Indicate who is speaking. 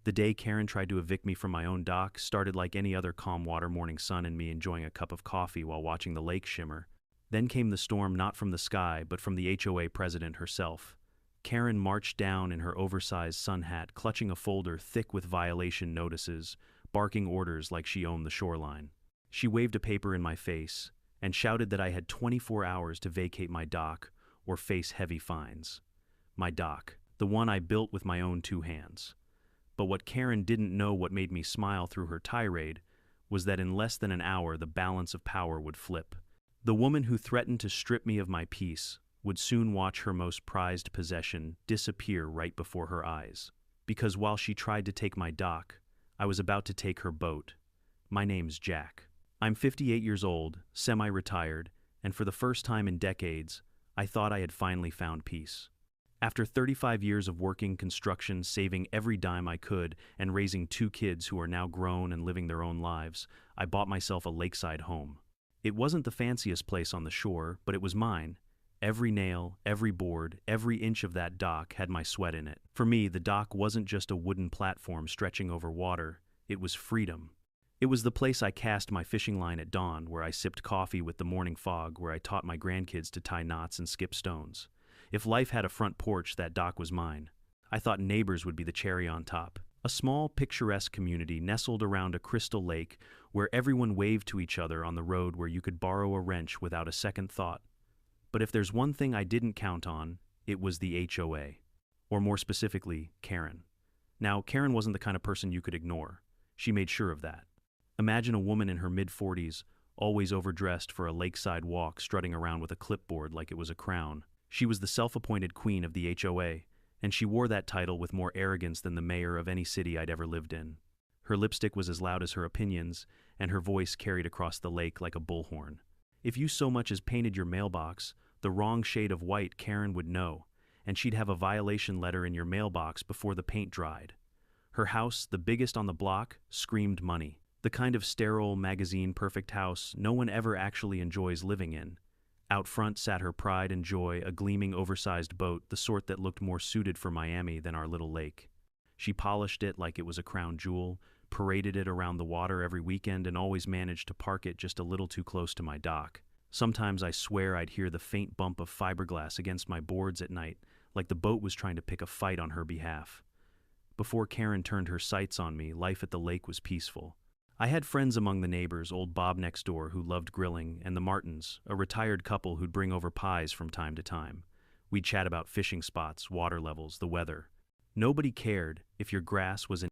Speaker 1: The day Karen tried to evict me from my own dock started like any other calm water morning sun and me enjoying a cup of coffee while watching the lake shimmer. Then came the storm, not from the sky, but from the HOA president herself. Karen marched down in her oversized sun hat, clutching a folder thick with violation notices, barking orders like she owned the shoreline. She waved a paper in my face and shouted that I had 24 hours to vacate my dock or face heavy fines. My dock, the one I built with my own two hands. But what Karen didn't know, what made me smile through her tirade, was that in less than an hour the balance of power would flip. The woman who threatened to strip me of my peace would soon watch her most prized possession disappear right before her eyes. Because while she tried to take my dock, I was about to take her boat. My name's Jack. I'm 58 years old, semi-retired, and for the first time in decades, I thought I had finally found peace. After 35 years of working construction, saving every dime I could, and raising two kids who are now grown and living their own lives, I bought myself a lakeside home. It wasn't the fanciest place on the shore, but it was mine. Every nail, every board, every inch of that dock had my sweat in it. For me, the dock wasn't just a wooden platform stretching over water, it was freedom. It was the place I cast my fishing line at dawn, where I sipped coffee with the morning fog, where I taught my grandkids to tie knots and skip stones. If life had a front porch, that dock was mine. I thought neighbors would be the cherry on top. A small, picturesque community nestled around a crystal lake where everyone waved to each other on the road, where you could borrow a wrench without a second thought. But if there's one thing I didn't count on, it was the HOA. Or more specifically, Karen. Now, Karen wasn't the kind of person you could ignore. She made sure of that. Imagine a woman in her mid-40s, always overdressed for a lakeside walk, strutting around with a clipboard like it was a crown. She was the self-appointed queen of the HOA, and she wore that title with more arrogance than the mayor of any city I'd ever lived in. Her lipstick was as loud as her opinions, and her voice carried across the lake like a bullhorn. If you so much as painted your mailbox the wrong shade of white, Karen would know, and she'd have a violation letter in your mailbox before the paint dried. Her house, the biggest on the block, screamed money. The kind of sterile, magazine-perfect house no one ever actually enjoys living in. Out front sat her pride and joy, a gleaming, oversized boat, the sort that looked more suited for Miami than our little lake. She polished it like it was a crown jewel, paraded it around the water every weekend, and always managed to park it just a little too close to my dock. Sometimes I swear I'd hear the faint bump of fiberglass against my boards at night, like the boat was trying to pick a fight on her behalf. Before Karen turned her sights on me, life at the lake was peaceful. I had friends among the neighbors, old Bob next door who loved grilling, and the Martins, a retired couple who'd bring over pies from time to time. We'd chat about fishing spots, water levels, the weather. Nobody cared if your grass was in